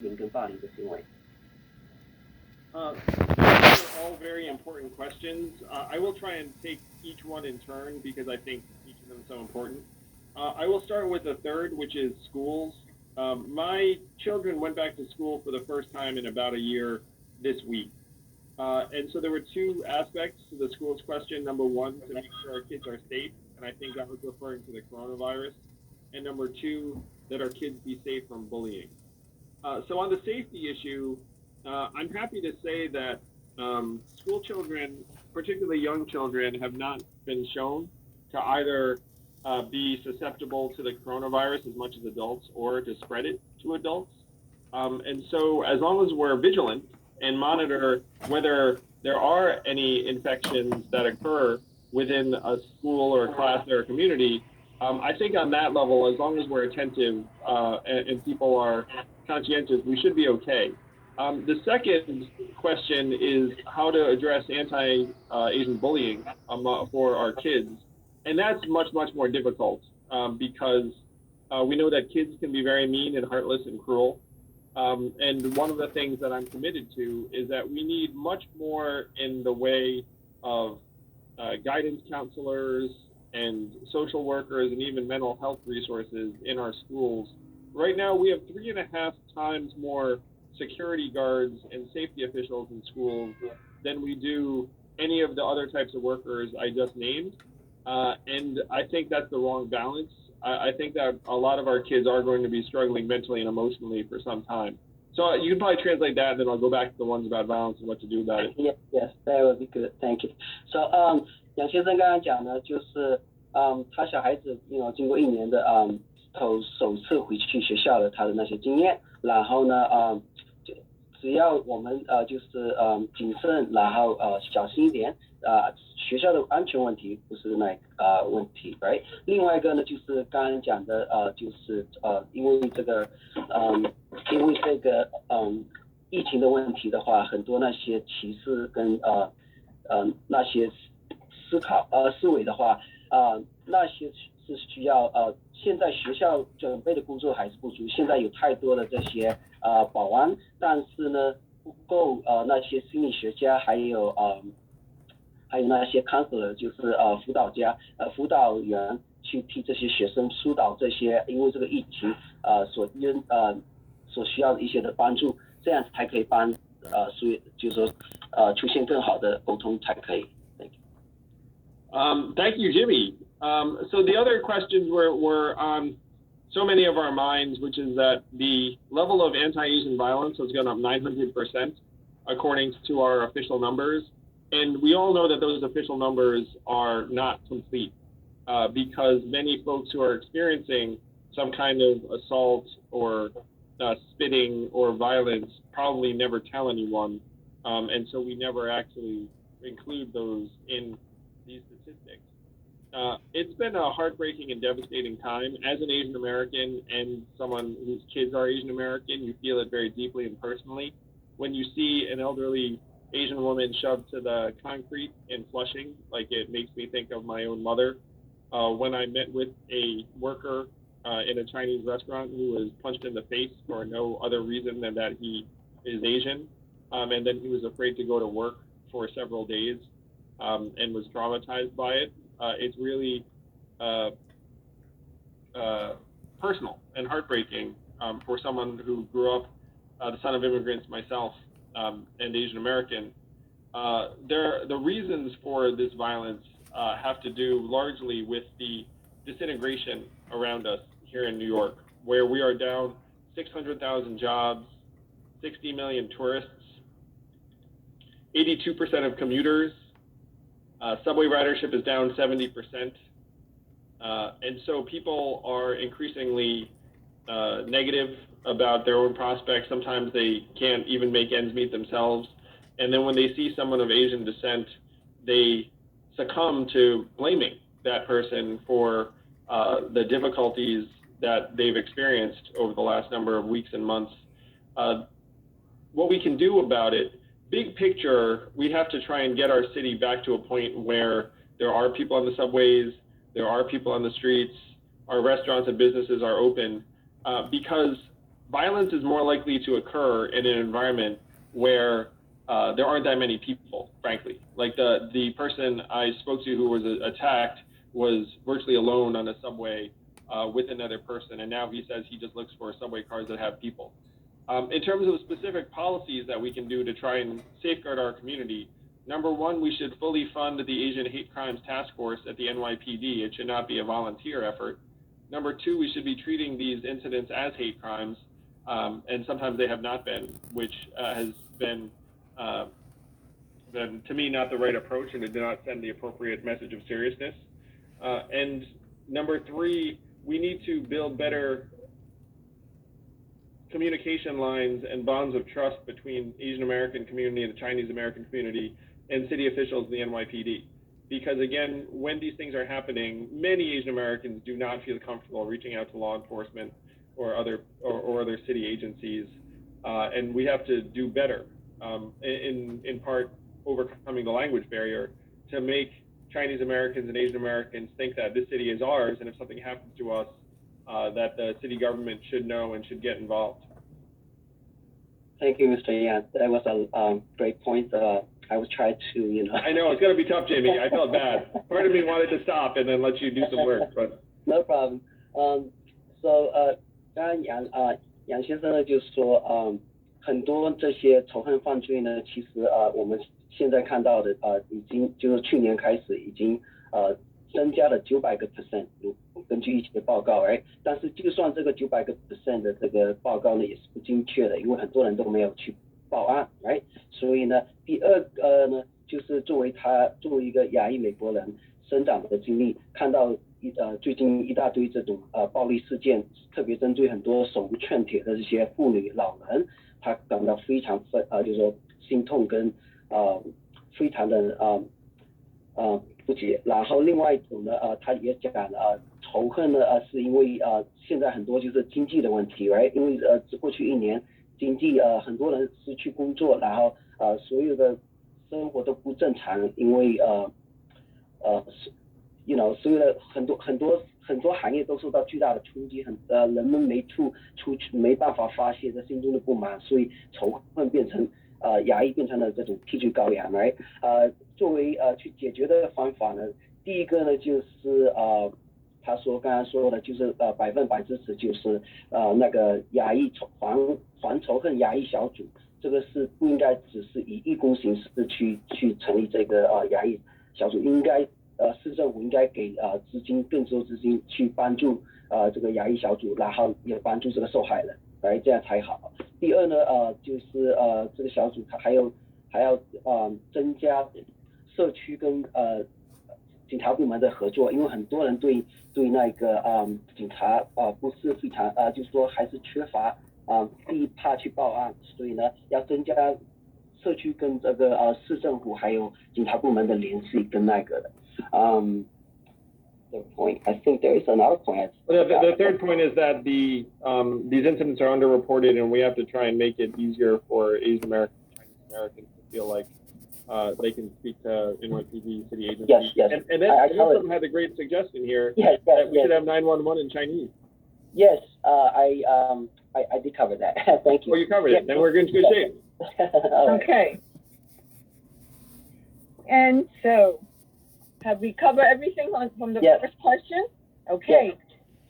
凌跟霸凌的行为。These are all very important questions. I will try and take each one in turn because I think each of them is so important. I will start with the third, which is schools. My children went back to school for the first time in about a year this week. And so there were two aspects to the schools question. Number one, to make sure our kids are safe, and I think that was referring to the coronavirus. And number two, that our kids be safe from bullying. So on the safety issue, I'm happy to say that school children, particularly young children, have not been shown to either be susceptible to the coronavirus as much as adults or to spread it to adults. And so as long as we're vigilant and monitor whether there are any infections that occur within a school or a class or a community, I think on that level, as long as we're attentive and people are conscientious, we should be okay. The second question is how to address anti-Asian bullying for our kids. And that's much, much more difficult because we know that kids can be very mean and heartless and cruel. And one of the things that I'm committed to is that we need much more in the way of guidance counselors and social workers and even mental health resources in our schools. Right now, we have 3.5 times more security guards and safety officials in schools than we do any of the other types of workers I just named. And I think that's the wrong balance. I think that a lot of our kids are going to be struggling mentally and emotionally for some time. So you can probably translate that, and then I'll go back to the ones about violence and what to do about it. Yes, yes, that would be good. Thank you. So,杨先生刚刚讲呢，就是他小孩子，经过1年的首次回去学校的他的那些经验，然后呢，只要我们就是谨慎，然后小心一点，学校的安全问题不是那问题 ，right？ 另外一个呢，就是刚刚讲的就是因为这个疫情的问题的话，很多那些歧视跟那些思维的话，那些是需要现在学校准备的工作还是不足，现在有太多的这些保安，但是呢不够那些心理学家还有那些 counselor 就是辅导员去替这些学生疏导这些因为这个疫情所需要的一些的帮助，这样才可以所以就是说出现更好的沟通才可以。Thank you, Jimmy. So the other questions were on so many of our minds, which is that the level of anti-Asian violence has gone up 900% according to our official numbers. And we all know that those official numbers are not complete because many folks who are experiencing some kind of assault or spitting or violence probably never tell anyone. And so we never actually include those in these statistics. It's been a heartbreaking and devastating time. As an Asian American and someone whose kids are Asian American, you feel it very deeply and personally. When you see an elderly Asian woman shoved to the concrete in Flushing, like it makes me think of my own mother. When I met with a worker in a Chinese restaurant who was punched in the face for no other reason than that he is Asian, and then he was afraid to go to work for several days and was traumatized by it. It's really personal and heartbreaking for someone who grew up the son of immigrants myself and Asian American. The reasons for this violence have to do largely with the disintegration around us here in New York, where we are down 600,000 jobs, 60 million tourists, 82% of commuters, subway ridership is down 70%. And so people are increasingly negative about their own prospects. Sometimes they can't even make ends meet themselves. And then when they see someone of Asian descent, they succumb to blaming that person for the difficulties that they've experienced over the last number of weeks and months. What we can do about it, big picture, we have to try and get our city back to a point where there are people on the subways, there are people on the streets, our restaurants and businesses are open, because violence is more likely to occur in an environment where there aren't that many people, frankly. Like the person I spoke to who was attacked was virtually alone on a subway with another person, and now he says he just looks for subway cars that have people. In terms of specific policies that we can do to try and safeguard our community, number one, we should fully fund the Asian Hate Crimes Task Force at the NYPD. It should not be a volunteer effort. Number two, we should be treating these incidents as hate crimes, and sometimes they have not been, which has been, to me, not the right approach, and it did not send the appropriate message of seriousness. And number three, we need to build better communication lines and bonds of trust between Asian American community and the Chinese American community and city officials in the NYPD. Because again, when these things are happening, many Asian Americans do not feel comfortable reaching out to law enforcement or other city agencies, and we have to do better. In part, overcoming the language barrier to make Chinese Americans and Asian Americans think that this city is ours, and if something happens to us, that the city government should know and should get involved. Thank you, Mr. Yang. That was a great point. I was trying to, I know, it's going to be tough, Jamie. I felt bad. Part of me wanted to stop and then let you do some work, but. No problem. So, 刚刚杨先生呢就说，很多这些仇恨犯罪呢，其实我们现在看到的已经就是去年开始已经增加了900%，根据一些报告，但是就算这个900%的这个报告呢也是不精确的，因为很多人都没有去报案，所以呢，第二个呢，就是作为一个亚裔美国人生长的经历，看到最近一大堆这种暴力事件，特别针对很多手无寸铁的这些妇女老人，他感到非常就是说心痛跟非常的不解。然后另外一种呢，他也讲仇恨呢是因为现在很多就是经济的问题，因为过去一年经济很多人失去工作，然后所有的生活都不正常，因为所有的很多行业都受到巨大的冲击，人们没办法发泄这心中的不满，所以仇恨变成亚裔变成了这种替罪羔羊，作为去解决的方法呢，第一个呢就是他刚刚说的就是100%支持，就是那个亚裔反仇恨亚裔小组，这个是不应该只是以义工形式去成立这个亚裔小组，应该市政府应该给更多资金去帮助这个亚裔小组，然后也帮助这个受害人，这样才好。第二呢就是这个小组它还要增加社区跟警察部门的合作，因为很多人对那个警察不是非常就是说还是缺乏怕去报案，所以呢要增加社区跟这个市政府还有警察部门的联系跟那个的。The point. I think there is another point. The third point is that these incidents are underreported, and we have to try and make it easier for Asian Americans, Chinese Americans to feel like they can speak to NYPD city agencies. Yes. And then Wilson had a great suggestion here that we should have 911 in Chinese. Yes, I did cover that. Thank you. Oh, you covered it. Then we're in good shape. Okay. And so, have we covered everything from the first question? Okay. Yes.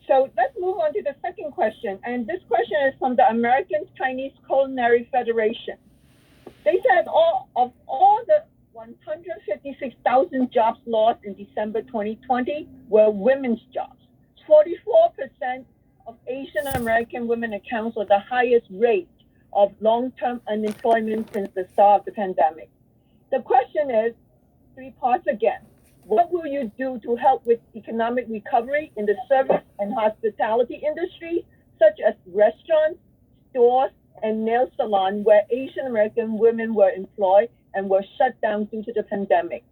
So let's move on to the second question. And this question is from the American Chinese Culinary Federation. They said of all the 156,000 jobs lost in December 2020 were women's jobs. 44% of Asian American women account for the highest rate of long-term unemployment since the start of the pandemic. The question is, 3 parts again. What will you do to help with economic recovery in the service and hospitality industry, such as restaurants, stores, and nail salons where Asian American women were employed and were shut down due to the pandemic?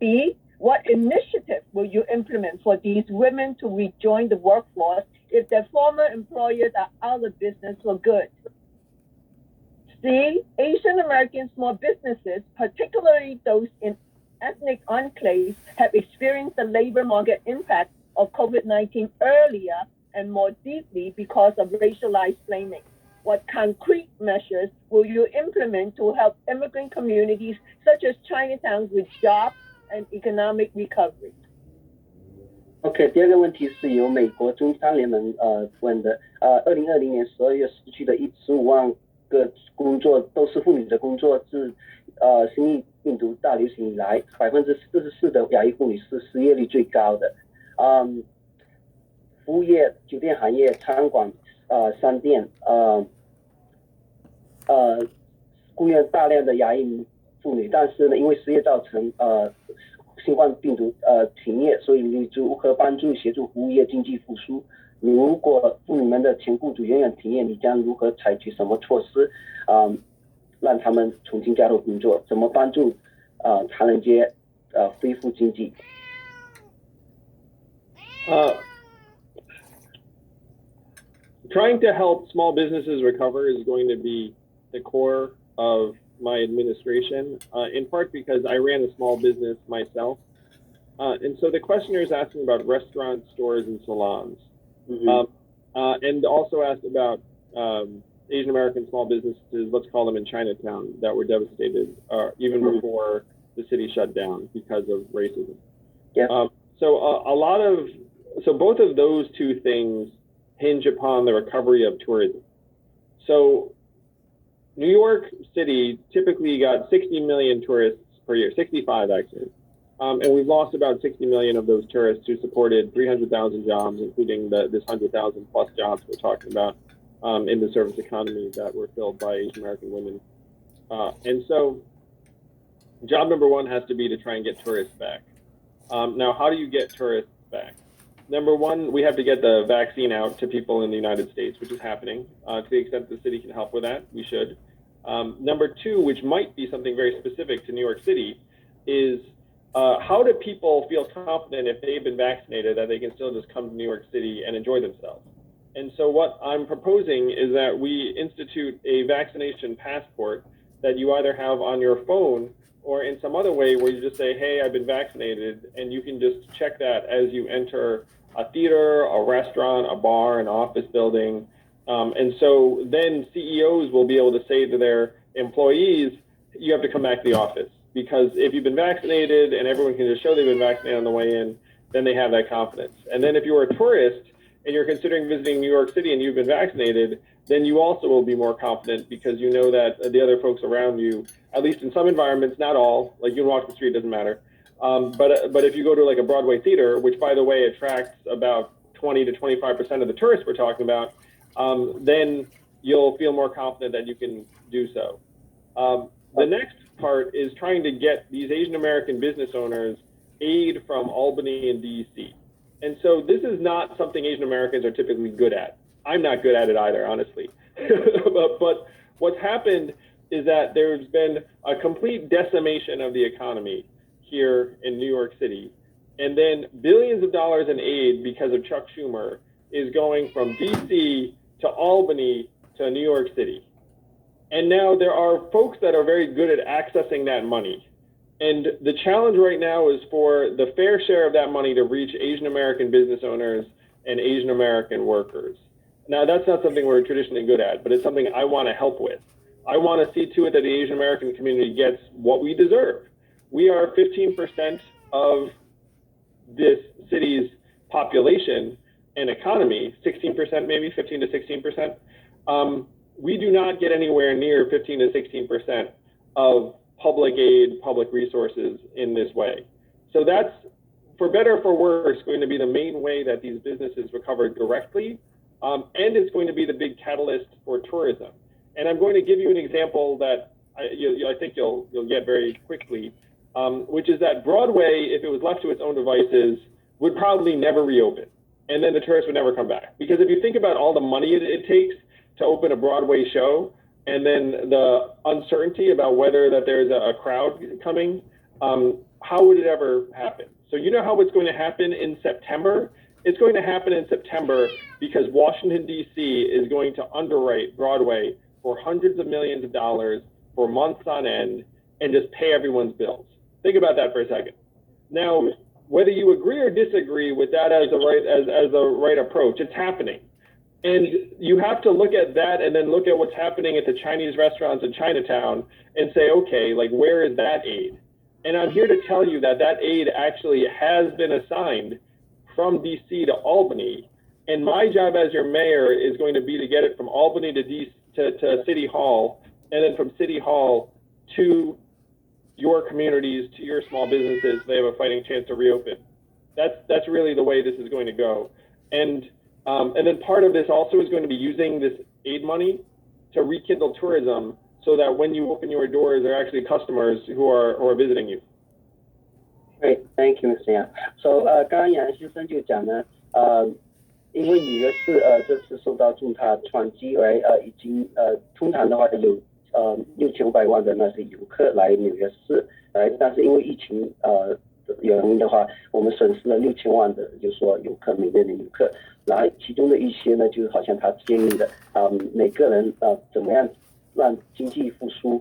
B, what initiative will you implement for these women to rejoin the workforce if their former employers are out of business for good? C, Asian American small businesses, particularly those in ethnic enclaves, have experienced the labor market impact of COVID-19 earlier and more deeply because of racialized blaming? What concrete measures will you implement to help immigrant communities such as Chinatown with jobs and economic recovery? OK， 第二个问题是由美国中商联盟问的。2020年12月失去的15万个工作都是妇女的工作，自新冠病毒大流行以来，44%的亚裔妇女是失业率最高的。服务业、酒店行业、餐馆、商店雇佣大量的亚裔妇女，但是呢，因为失业造成新冠病毒停业，所以你如何帮助协助服务业经济复苏？如果妇女们的前雇主永远停业，你将如何采取什么措施让他们重新加入工作？怎么帮助唐人街恢复经济？Trying to help small businesses recover is going to be the core of my administration, in part because I ran a small business myself. And so the questioner is asking about restaurants, stores, and salons. And also asked about Asian American small businesses, let's call them in Chinatown, that were devastated even before the city shut down because of racism. So both of those two things hinge upon the recovery of tourism. So New York City typically got 60 million tourists per year, 65 actually. And we've lost about 60 million of those tourists who supported 300,000 jobs, including this 100,000 plus jobs we're talking about in the service economy that were filled by Asian American women. And so job number one has to be to try and get tourists back. Now, how do you get tourists back? Number one, we have to get the vaccine out to people in the United States, which is happening. To the extent the city can help with that, we should. Number two, which might be something very specific to New York City, is how do people feel confident if they've been vaccinated that they can still just come to New York City and enjoy themselves? And so what I'm proposing is that we institute a vaccination passport that you either have on your phone or in some other way where you just say, hey, I've been vaccinated, and you can just check that as you enter a theater, a restaurant, a bar, an office building. And so then CEOs will be able to say to their employees, you have to come back to the office. Because if you've been vaccinated and everyone can just show they've been vaccinated on the way in, then they have that confidence. And then if you're a tourist and you're considering visiting New York City and you've been vaccinated, then you also will be more confident because you know that the other folks around you, at least in some environments, not all, like you can walk the street, doesn't matter. But if you go to like a Broadway theater, which by the way attracts about 20 to 25% of the tourists we're talking about, then you'll feel more confident that you can do so. The next part is trying to get these Asian American business owners aid from Albany and DC. And so this is not something Asian Americans are typically good at. I'm not good at it either, honestly. But what's happened is that there's been a complete decimation of the economy here in New York City. And then billions of dollars in aid because of Chuck Schumer is going from DC to Albany to New York City. And now there are folks that are very good at accessing that money. And the challenge right now is for the fair share of that money to reach Asian American business owners and Asian American workers. Now, that's not something we're traditionally good at, but it's something I want to help with. I want to see to it that the Asian American community gets what we deserve. We are 15% of this city's population and economy, 16% maybe, 15 to 16%. We do not get anywhere near 15 to 16% of public aid, public resources in this way. So that's, for better or for worse, going to be the main way that these businesses recover directly, and it's going to be the big catalyst for tourism. And I'm going to give you an example that I think you'll get very quickly, which is that Broadway, if it was left to its own devices, would probably never reopen, and then the tourists would never come back. Because if you think about all the money it takes to open a Broadway show, and then the uncertainty about whether that there's a crowd coming, how would it ever happen? So you know how it's going to happen in September? It's going to happen in September because Washington, D.C. is going to underwrite Broadway for hundreds of millions of dollars for months on end and just pay everyone's bills. Think about that for a second. Now, whether you agree or disagree with that as the right approach, it's happening. And you have to look at that and then look at what's happening at the Chinese restaurants in Chinatown and say, okay, like, where is that aid? And I'm here to tell you that that aid actually has been assigned from DC to Albany. And my job as your mayor is going to be to get it from Albany to City Hall, and then from City Hall to your communities, to your small businesses, they have a fighting chance to reopen. That's really the way this is going to go. And then part of this also is going to be using this aid money to rekindle tourism, so that when you open your doors, there are actually customers who are visiting you. Great, thank you, Mr. Yang. So 刚刚杨先生就讲呢，因为纽约市这次受到重大冲击，已经通常的话有6500万的那些游客来纽约市，但是因为疫情原因的话，我们损失了6000万的，就是说游客，每年的游客。然后其中的一些呢，就好像他建议的，每个人怎么样让经济复苏，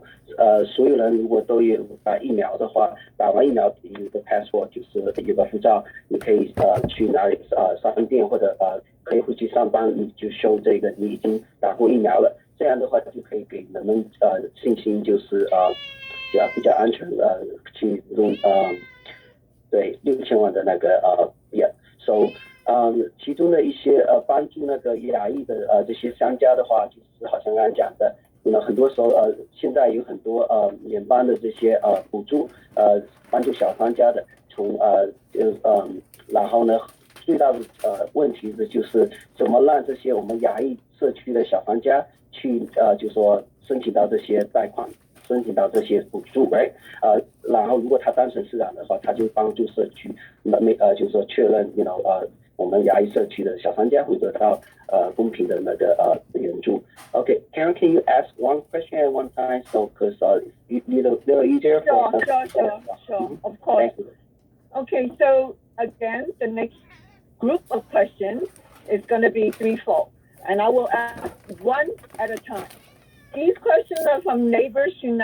所有人如果都有打疫苗的话，打完疫苗有个 passport， 就是有个护照，你可以去哪里商店或者可以回去上班，你就show这个你已经打过疫苗了，这样的话就可以给人们信心，就是比较安全去用对6000万的那个so 其中的一些帮助那个亚裔的这些商家的话，就是好像刚才讲的，很多时候现在有很多联邦的这些补助帮助小商家的，然后呢最大的问题就是怎么让这些我们亚裔社区的小商家去就是说申请到这些贷款，申请到这些补助，然后如果他当成市长的话，他就帮助社区就是说确认我们亚裔社区的小商家会得到公平的那个援助。Okay, Karen, can you ask one question at one time? So, because it's little easier. Sure, of course. Okay, so again, the next group of questions is going to be threefold, and I will ask one at a time. These questions are from Neighbors United.